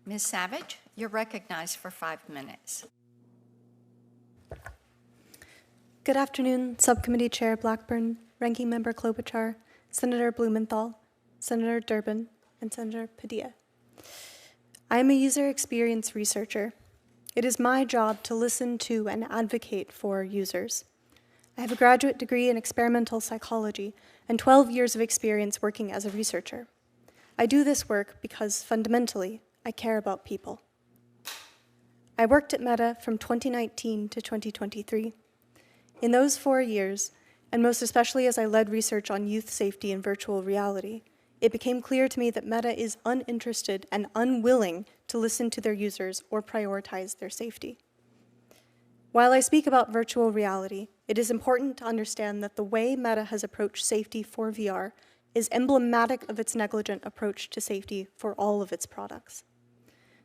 Ms. Savage, you're recognized for 5 minutes. Good afternoon, Subcommittee Chair Blackburn, Ranking Member Klobuchar, Senator Blumenthal, Senator Durbin, and Senator Padilla. I am a user experience researcher. It is my job to listen to and advocate for users. I have a graduate degree in experimental psychology and 12 years of experience working as a researcher. I do this work because, fundamentally, I care about people. I worked at Meta from 2019 to 2023. In those 4 years, and most especially as I led research on youth safety and virtual reality, it became clear to me that Meta is uninterested and unwilling to listen to their users or prioritize their safety. While I speak about virtual reality, it is important to understand that the way Meta has approached safety for VR is emblematic of its negligent approach to safety for all of its products.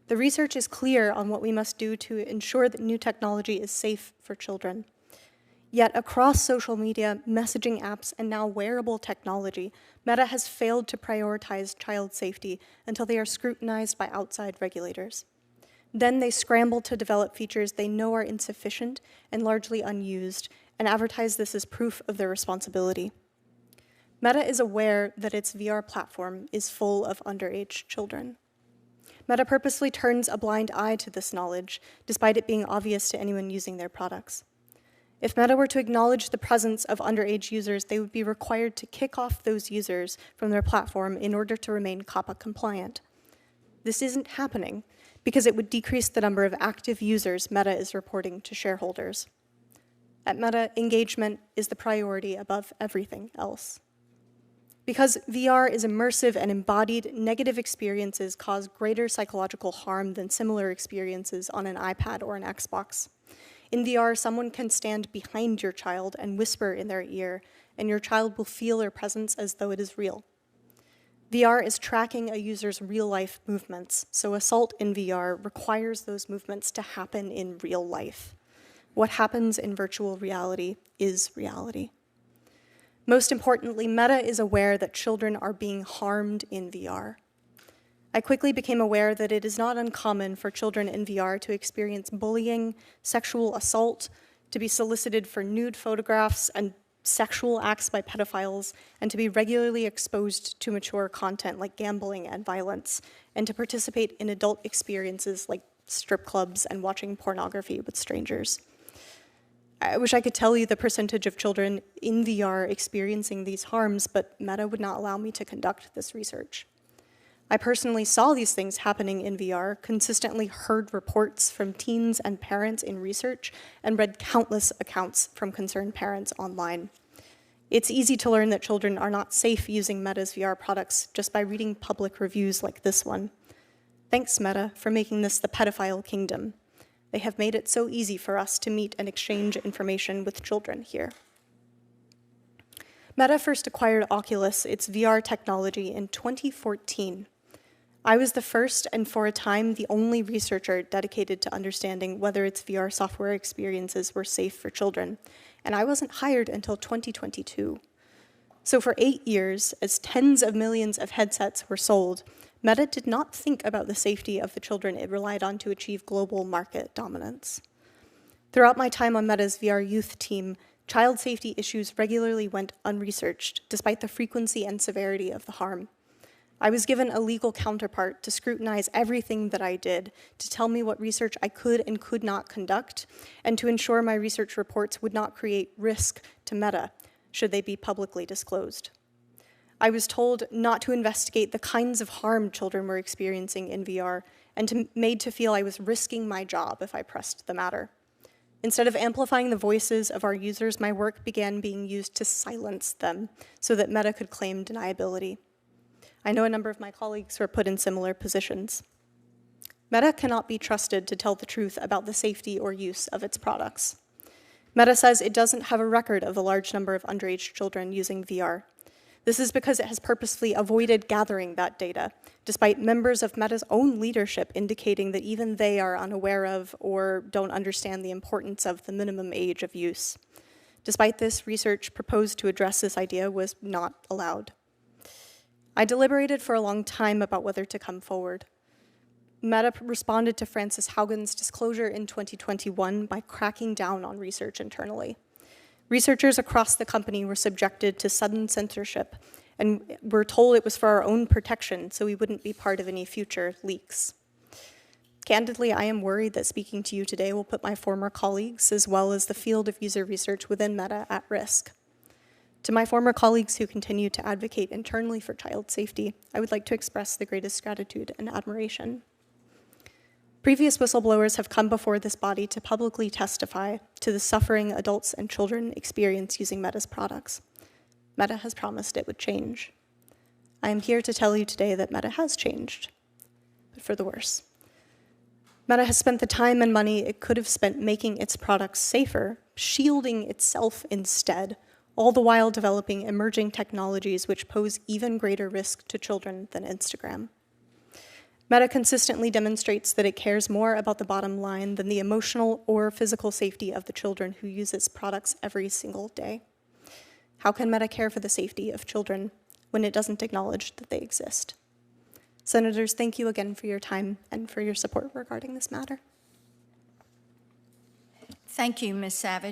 The research is clear on what we must do to ensure that new technology is safe for children. Yet across social media, messaging apps, and now wearable technology, Meta has failed to prioritize child safety until they are scrutinized by outside regulators. Then they scramble to develop features they know are insufficient and largely unused, and advertise this as proof of their responsibility. Meta is aware that its VR platform is full of underage children. Meta purposely turns a blind eye to this knowledge, despite it being obvious to anyone using their products. If Meta were to acknowledge the presence of underage users, they would be required to kick off those users from their platform in order to remain COPPA compliant. This isn't happening because it would decrease the number of active users Meta is reporting to shareholders. At Meta, engagement is the priority above everything else. Because VR is immersive and embodied, negative experiences cause greater psychological harm than similar experiences on an iPad or an Xbox. In VR, someone can stand behind your child and whisper in their ear, and your child will feel their presence as though it is real. VR is tracking a user's real-life movements, so assault in VR requires those movements to happen in real life. What happens in virtual reality is reality. Most importantly, Meta is aware that children are being harmed in VR. I quickly became aware that it is not uncommon for children in VR to experience bullying, sexual assault, to be solicited for nude photographs and sexual acts by pedophiles, and to be regularly exposed to mature content like gambling and violence, and to participate in adult experiences like strip clubs and watching pornography with strangers. I wish I could tell you the percentage of children in VR experiencing these harms, but Meta would not allow me to conduct this research. I personally saw these things happening in VR, consistently heard reports from teens and parents in research, and read countless accounts from concerned parents online. It's easy to learn that children are not safe using Meta's VR products just by reading public reviews like this one. Thanks, Meta, for making this the pedophile kingdom. They have made it so easy for us to meet and exchange information with children here. Meta first acquired Oculus, its VR technology, in 2014. I was the first and, for a time, the only researcher dedicated to understanding whether its VR software experiences were safe for children, and I wasn't hired until 2022. So for 8 years, as tens of millions of headsets were sold, Meta did not think about the safety of the children it relied on to achieve global market dominance. Throughout my time on Meta's VR youth team, child safety issues regularly went unresearched, despite the frequency and severity of the harm. I was given a legal counterpart to scrutinize everything that I did, to tell me what research I could and could not conduct, and to ensure my research reports would not create risk to Meta, should they be publicly disclosed. I was told not to investigate the kinds of harm children were experiencing in VR, and made to feel I was risking my job if I pressed the matter. Instead of amplifying the voices of our users, my work began being used to silence them so that Meta could claim deniability. I know a number of my colleagues who are put in similar positions. Meta cannot be trusted to tell the truth about the safety or use of its products. Meta says it doesn't have a record of the large number of underage children using VR. This is because it has purposely avoided gathering that data, despite members of Meta's own leadership indicating that even they are unaware of or don't understand the importance of the minimum age of use. Despite this, research proposed to address this idea was not allowed. I deliberated for a long time about whether to come forward. Meta responded to Frances Haugen's disclosure in 2021 by cracking down on research internally. Researchers across the company were subjected to sudden censorship and were told it was for our own protection so we wouldn't be part of any future leaks. Candidly, I am worried that speaking to you today will put my former colleagues, as well as the field of user research within Meta, at risk. To my former colleagues who continue to advocate internally for child safety, I would like to express the greatest gratitude and admiration. Previous whistleblowers have come before this body to publicly testify to the suffering adults and children experience using Meta's products. Meta has promised it would change. I am here to tell you today that Meta has changed, but for the worse. Meta has spent the time and money it could have spent making its products safer, shielding itself instead, all the while developing emerging technologies which pose even greater risk to children than Instagram. Meta consistently demonstrates that it cares more about the bottom line than the emotional or physical safety of the children who use its products every single day. How can Meta care for the safety of children when it doesn't acknowledge that they exist? Senators, thank you again for your time and for your support regarding this matter. Thank you, Ms. Savage.